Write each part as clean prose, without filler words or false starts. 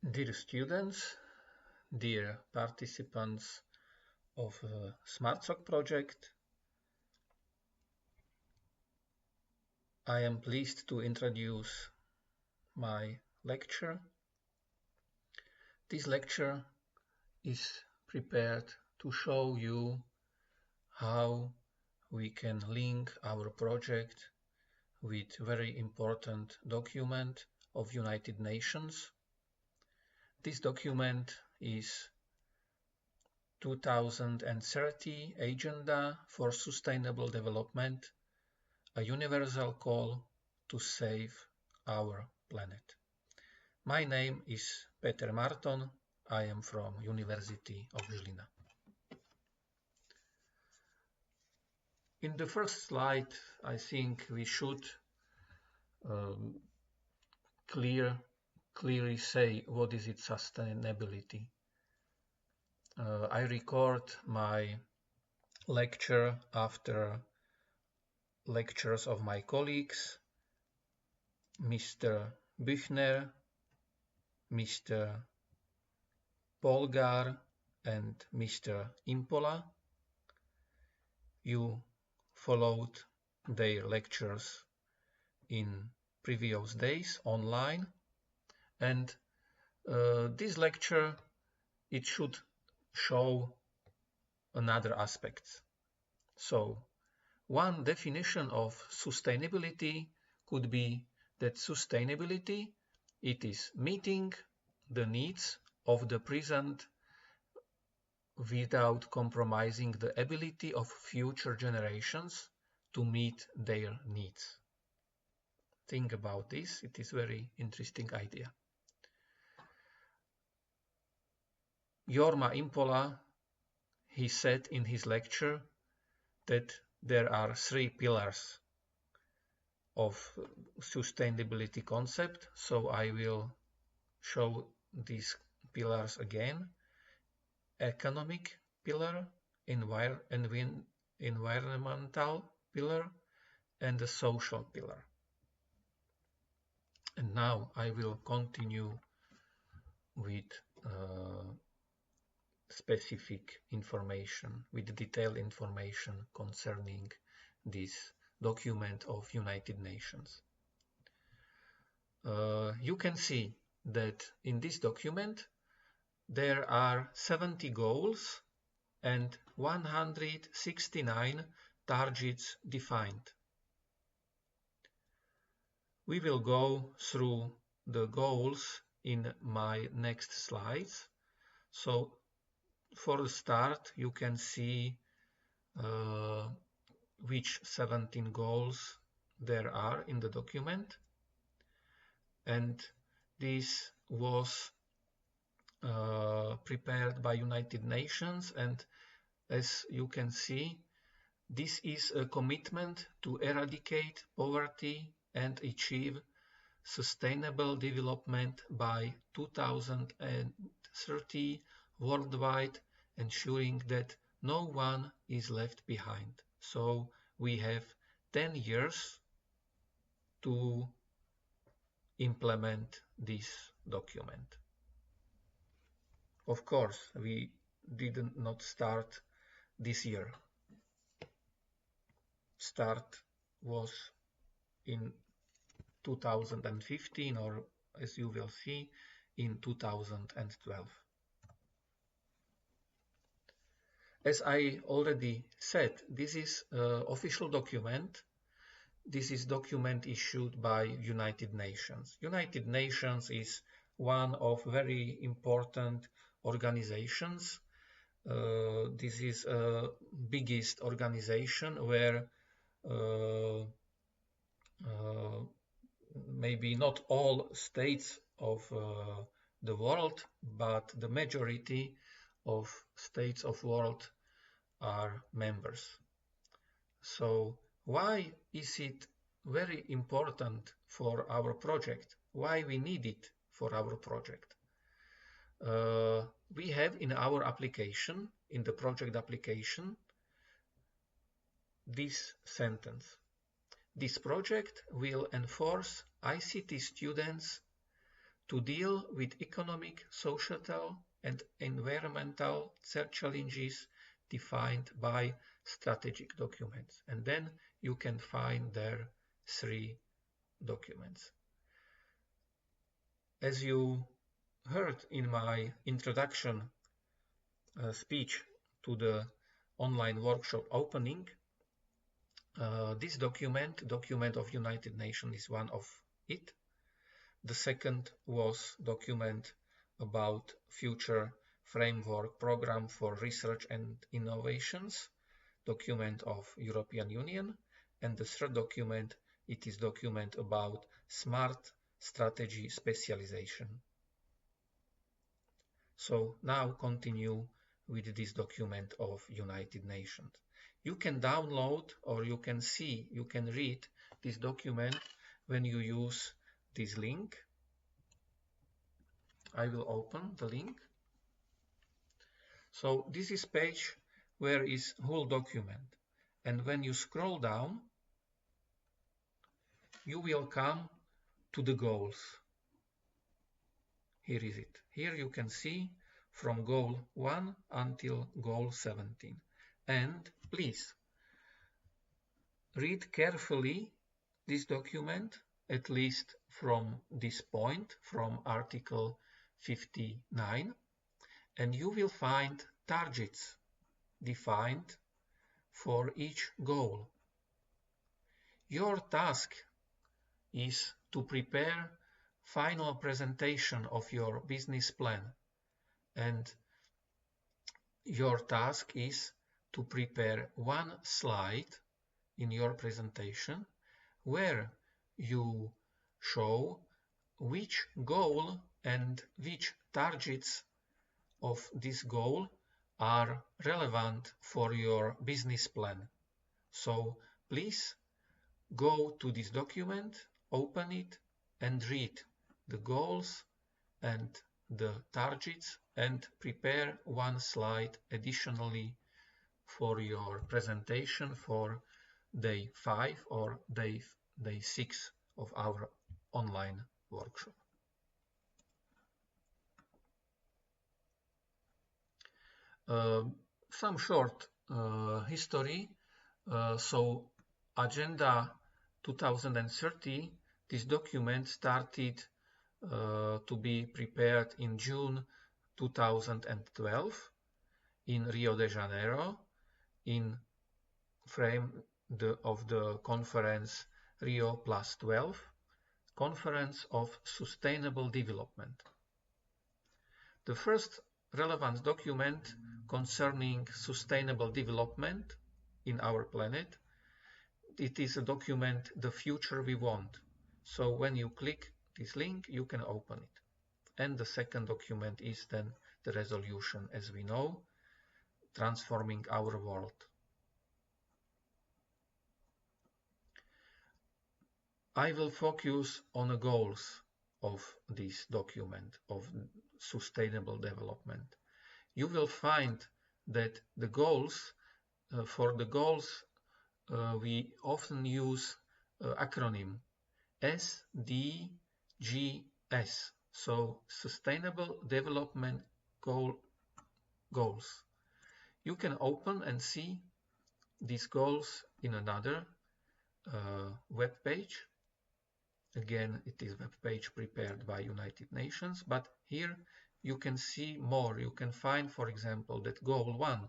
Dear students, dear participants of SmartSoc project, I am pleased to introduce my lecture. This lecture is prepared to show you how we can link our project with very important document of United Nations. This document is 2030 Agenda for Sustainable Development, a universal call to save our planet. My name is Peter Marton. I am from University of Zilina. In the first slide, I think we should clearly say what is its sustainability. I record my lecture after lectures of my colleagues, Mr. Büchner, Mr. Polgar, and Mr. Impola. You followed their lectures in previous days online, and this lecture, it should show another aspect. So one definition of sustainability could be that sustainability, it is meeting the needs of the present without compromising the ability of future generations to meet their needs. Think about this, it is a very interesting idea. Jorma Impola, he said in his lecture that there are three pillars of sustainability concept, so I will show these pillars again. Economic pillar, environmental pillar, and the social pillar. And now I will continue with specific information, with detailed information concerning this document of United Nations. You can see that in this document there are 70 goals and 169 targets defined. We will go through the goals in my next slides. So for the start, you can see which 17 goals there are in the document, and this was prepared by United Nations, and as you can see, this is a commitment to eradicate poverty and achieve sustainable development by 2030 worldwide, ensuring that no one is left behind. So we have 10 years to implement this document. Of course, we did not start this year. Start was in 2015, or as you will see, in 2012. As I already said, this is an official document. This is document issued by United Nations. United Nations is one of very important organizations. This is the biggest organization where maybe not all states of the world, but the majority of states of world are members. So why is it very important for our project? Why we need it for our project? We have in our application, in the project application, this sentence. This project will enforce ICT students to deal with economic, societal, and environmental challenges defined by strategic documents. And then you can find there 3 documents. As you heard in my introduction speech to the online workshop opening, this document of United Nations, is one of it. The second was document about future framework program for research and innovations, document of European Union. And the third document, it is document about smart strategy specialization. So now continue with this document of United Nations. You can download, or you can see, you can read this document when you use this link. I will open the link. So this is page where is whole document. And when you scroll down, you will come to the goals. Here is it. Here you can see from goal 1 until goal 17. And please read carefully this document, at least from this point, from article 59, and you will find targets defined for each goal. Your task is to prepare final presentation of your business plan, and your task is to prepare one slide in your presentation where you show which goal and which targets of this goal are relevant for your business plan. So please go to this document, open it, and read the goals and the targets, and prepare one slide additionally for your presentation for day 5 or day 6 of our online workshop. Some short history. So Agenda 2030, this document started to be prepared in June 2012 in Rio de Janeiro in frame of the conference Rio Plus 12, Conference of Sustainable Development. The first relevant document concerning sustainable development in our planet, it is a document, The Future We Want. So when you click this link, you can open it. And the second document is then the resolution, as we know, Transforming Our World. I will focus on the goals of this document of sustainable development. You will find that the goals, for the goals, we often use acronym SDGs. So Sustainable Development Goals. You can open and see these goals in another web page. Again, it is a web page prepared by United Nations, but here you can see more. You can find, for example, that Goal 1,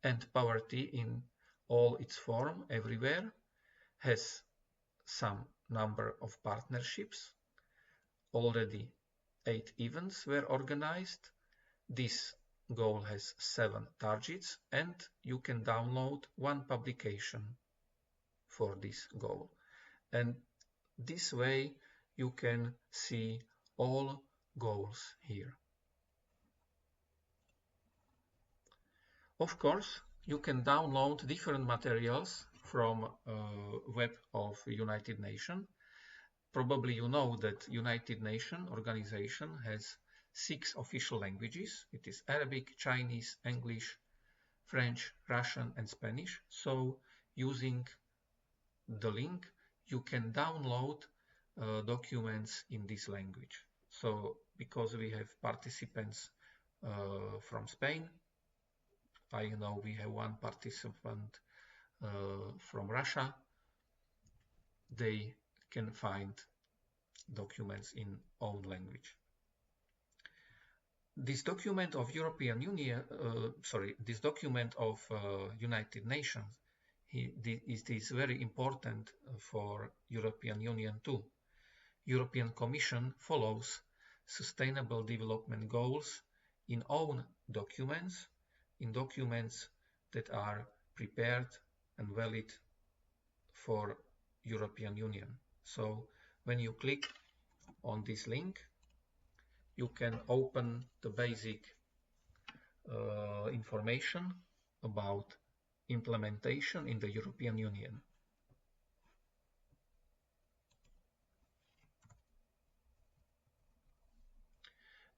End Poverty in all its form everywhere, has some number of partnerships. Already 8 events were organized. This goal has 7 targets, and you can download 1 publication for this goal. And this way you can see all goals here. Of course, you can download different materials from web of United Nations. Probably you know that United Nations organization has 6 official languages. It is Arabic, Chinese, English, French, Russian, and Spanish. So using the link, you can download documents in this language. So because we have participants from Spain, I know we have one participant from Russia, they can find documents in own language. This document of European Union, this document of United Nations, it is very important for European Union too. European Commission follows Sustainable Development Goals in own documents, in documents that are prepared and valid for European Union. So when you click on this link, you can open the basic information about implementation in the European Union.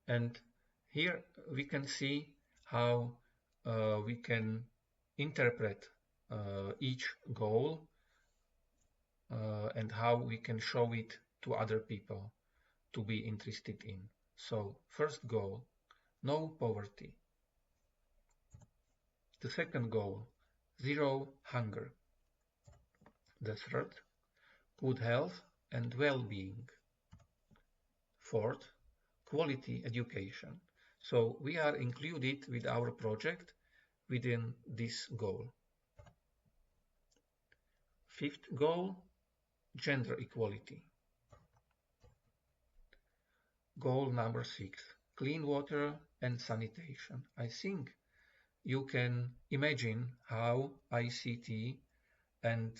And here we can see how we can interpret each goal and how we can show it to other people to be interested in. So first goal, no poverty. The second goal, zero hunger. The third, good health and well-being. Fourth, quality education. So we are included with our project within this goal. Fifth goal, gender equality. Goal number 6, clean water and sanitation. I think you can imagine how ICT and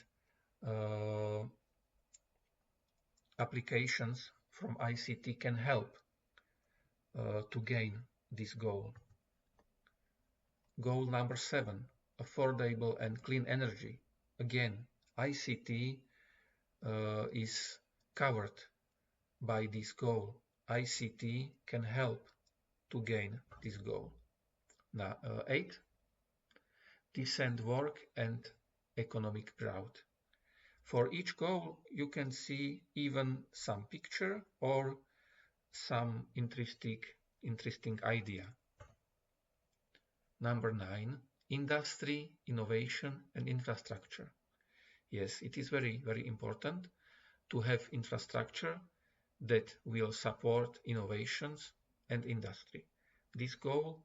applications from ICT can help to gain this goal. Goal number 7, affordable and clean energy. Again, ICT is covered by this goal. ICT can help to gain this goal. Now, 8, decent work and economic growth. For each goal, you can see even some picture or some interesting idea. Number 9, industry, innovation and infrastructure. Yes, it is very, very important to have infrastructure that will support innovations and industry. This goal,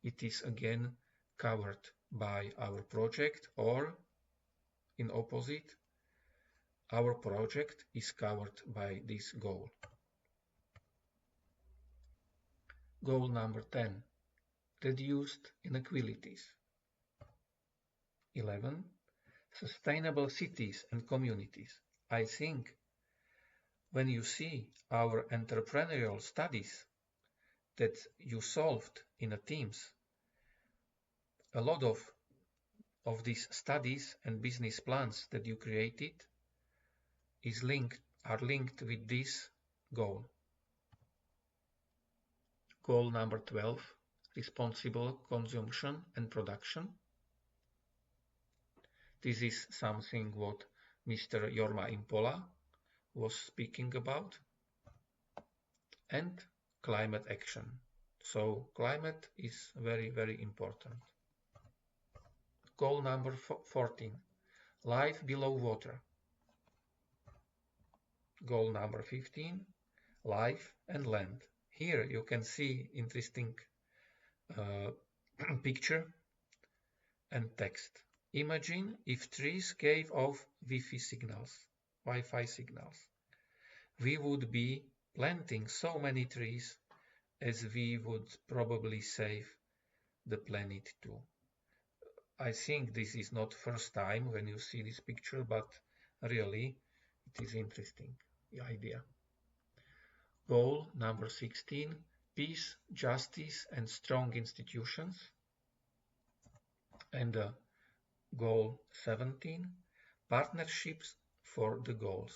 it is again covered by our project, or in opposite, our project is covered by this goal. Goal number 10, reduced inequalities. 11, sustainable cities and communities. I think when you see our entrepreneurial studies that you solved in a teams, a lot of these studies and business plans that you created are linked with this goal. Goal number 12, responsible consumption and production. This is something what Mr. Jorma Impola was speaking about. And climate action. So climate is very, very important. Goal number 14, life below water. Goal number 15, life and land. Here you can see interesting picture and text. Imagine if trees gave off Wi-Fi signals. We would be planting so many trees as we would probably save the planet too. I think this is not first time when you see this picture, but really it is interesting, the idea. Goal number 16, peace, justice and strong institutions. And goal 17, partnerships for the goals.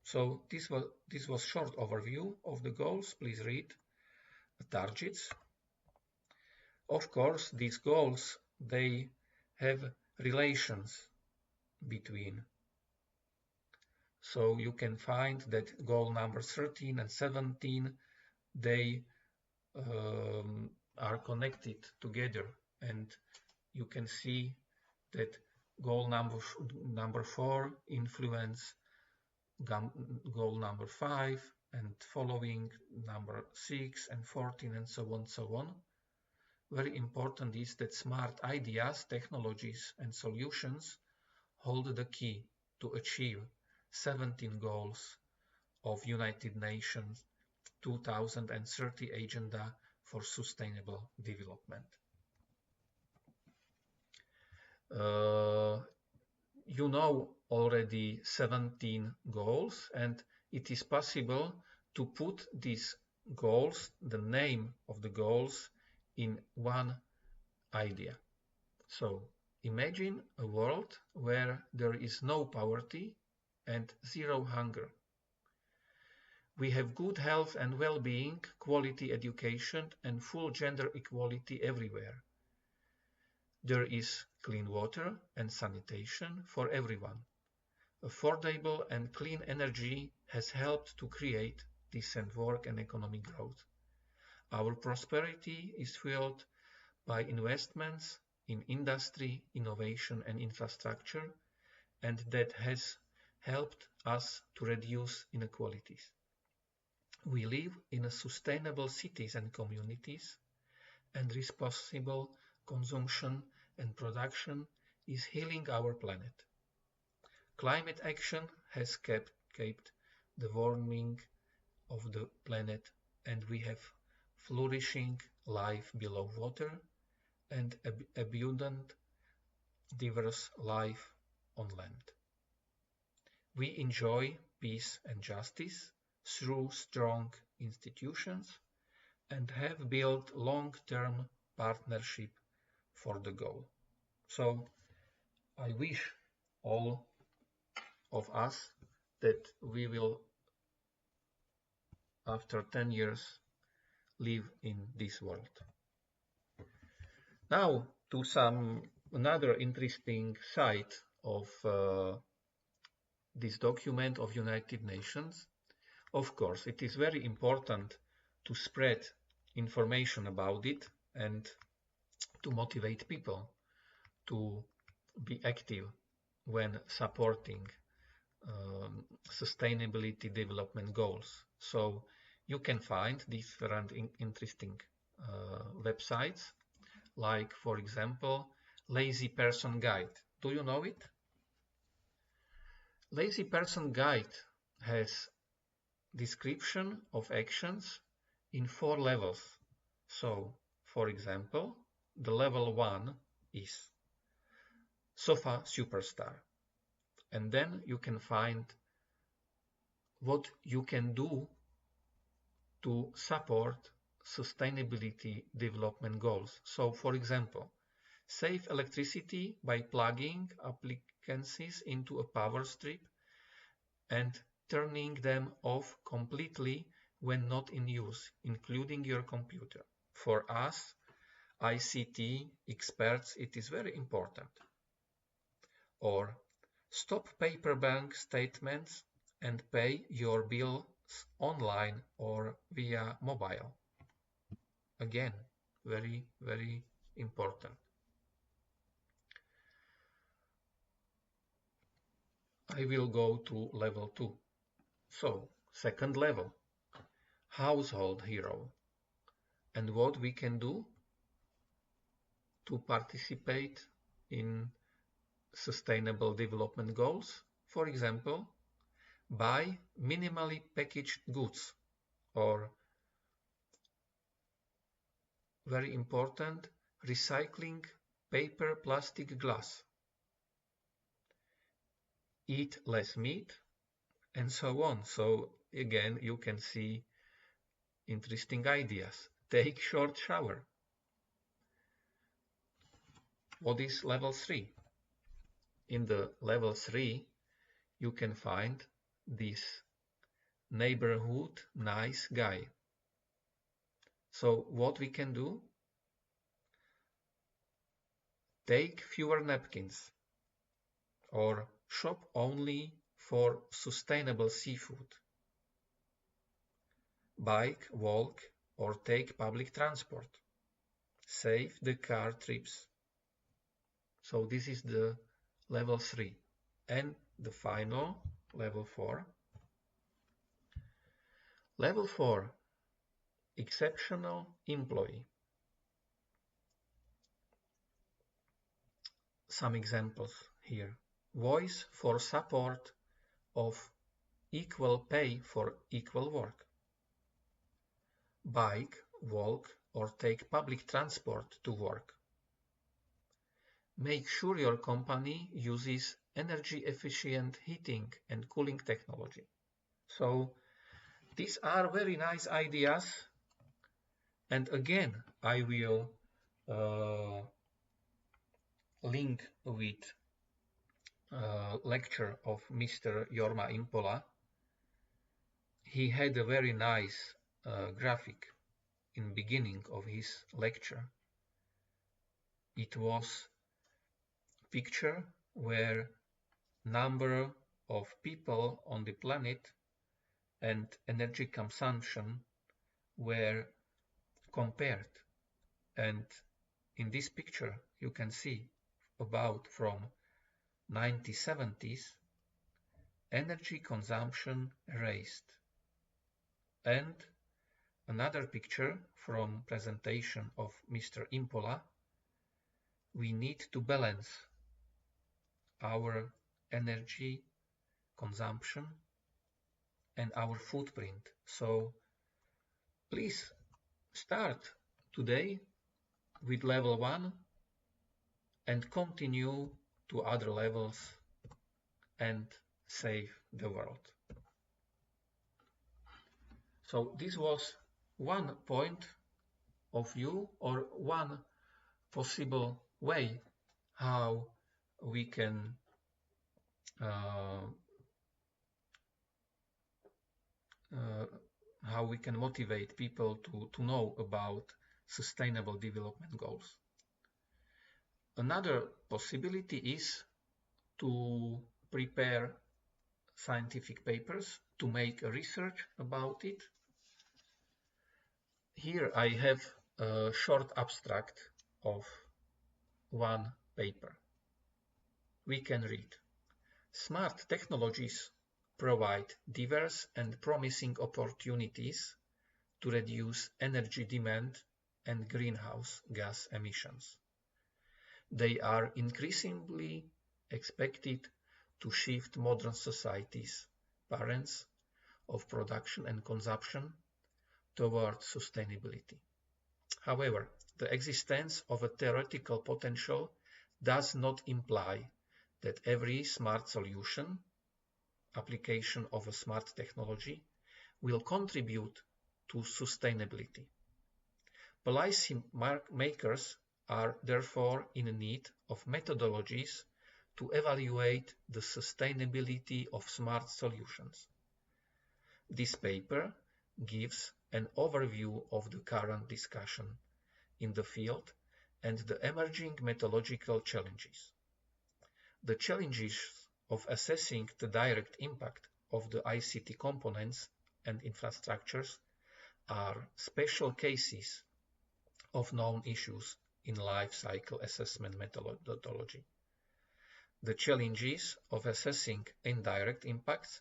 So this was short overview of the goals. Please read the targets. Of course, these goals, they have relations between. So you can find that goal number 13 and 17, they are connected together, and you can see that goal number 4 influence goal number 5 and following number 6 and 14 and so on, so on. Very important is that smart ideas, technologies and solutions hold the key to achieve 17 goals of United Nations 2030 Agenda for Sustainable Development. You know already 17 goals, and it is possible to put these goals, the name of the goals, in one idea. So imagine a world where there is no poverty and zero hunger. We have good health and well-being, quality education, and full gender equality everywhere. There is clean water and sanitation for everyone. Affordable and clean energy has helped to create decent work and economic growth. Our prosperity is fueled by investments in industry, innovation, and infrastructure, and that has helped us to reduce inequalities. We live in sustainable cities and communities, and responsible consumption and production is healing our planet. Climate action has kept the warming of the planet, and we have flourishing life below water and abundant, diverse life on land. We enjoy peace and justice through strong institutions and have built long-term partnership for the goal. So I wish all of us that we will, after 10 years, live in this world. Now to another interesting side of this document of United Nations. Of course, it is very important to spread information about it and to motivate people to be active when supporting sustainability development goals. So you can find different interesting websites, like, for example, Lazy Person Guide. Do you know it? Lazy Person Guide has description of actions in 4 levels. So, for example, the level 1 is Sofa Superstar. And then you can find what you can do to support sustainability development goals. So, for example, save electricity by plugging appliances into a power strip and turning them off completely when not in use, including your computer. For us, ICT experts, it is very important. Or stop paper bank statements and pay your bills online or via mobile. Again, very, very important. I will go to level 2. So, second level, household hero. And what we can do to participate in sustainable development goals. For example, buy minimally packaged goods, or very important, recycling paper, plastic, glass. Eat less meat, and so on. So again, you can see interesting ideas. Take short shower. What is level 3? In the level 3, you can find this neighborhood nice guy. So what we can do? Take fewer napkins, or shop only for sustainable seafood. Bike, walk, or take public transport. Save the car trips. So this is the level 3. And the final, level 4. Level 4, exceptional employee. Some examples here. Voice for support of equal pay for equal work. Bike, walk, or take public transport to work. Make sure your company uses energy-efficient heating and cooling technology. So these are very nice ideas. And again, I will link with lecture of Mr. Jorma Impola. He had a very nice graphic in beginning of his lecture. It was picture where number of people on the planet and energy consumption were compared. And in this picture you can see about from 1970s energy consumption raised. And another picture from presentation of Mr. Impola, we need to balance our energy consumption and our footprint. So please start today with level 1 and continue to other levels and save the world. So this was one point of view or one possible way how we can motivate people to know about sustainable development goals. Another possibility is to prepare scientific papers, to make a research about it. Here I have a short abstract of one paper. We can read: smart technologies provide diverse and promising opportunities to reduce energy demand and greenhouse gas emissions. They are increasingly expected to shift modern society's patterns of production and consumption toward sustainability. However, the existence of a theoretical potential does not imply that every smart solution, application of a smart technology, will contribute to sustainability. Policy makers are therefore in need of methodologies to evaluate the sustainability of smart solutions. This paper gives an overview of the current discussion in the field and the emerging methodological challenges. The challenges of assessing the direct impact of the ICT components and infrastructures are special cases of known issues in life cycle assessment methodology. The challenges of assessing indirect impacts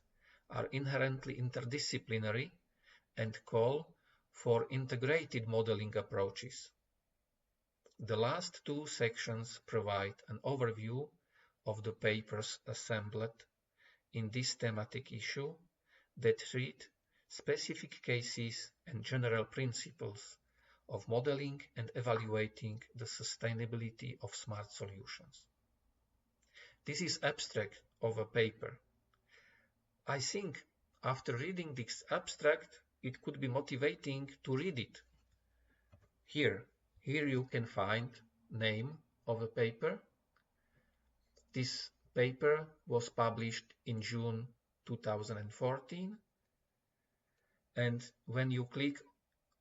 are inherently interdisciplinary and call for integrated modeling approaches. The last two sections provide an overview of the papers assembled in this thematic issue that treat specific cases and general principles of modeling and evaluating the sustainability of smart solutions. This is abstract of a paper. I think after reading this abstract, it could be motivating to read it. Here you can find name of the paper. This paper was published in June 2014, and when you click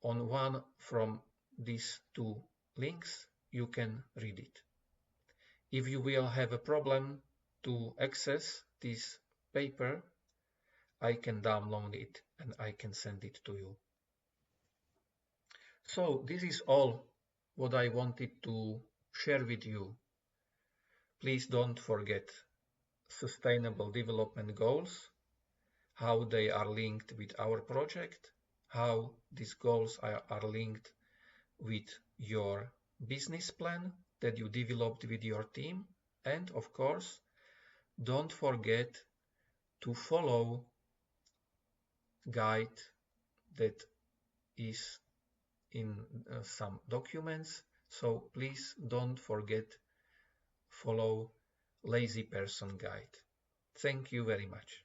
on one from these two links, you can read it. If you will have a problem to access this paper, I can download it and I can send it to you. So this is all what I wanted to share with you. Please don't forget Sustainable Development Goals, how they are linked with our project, how these goals are linked with your business plan that you developed with your team, and of course, don't forget to follow guide that is in some documents. So please don't forget follow Lazy Person Guide. Thank you very much.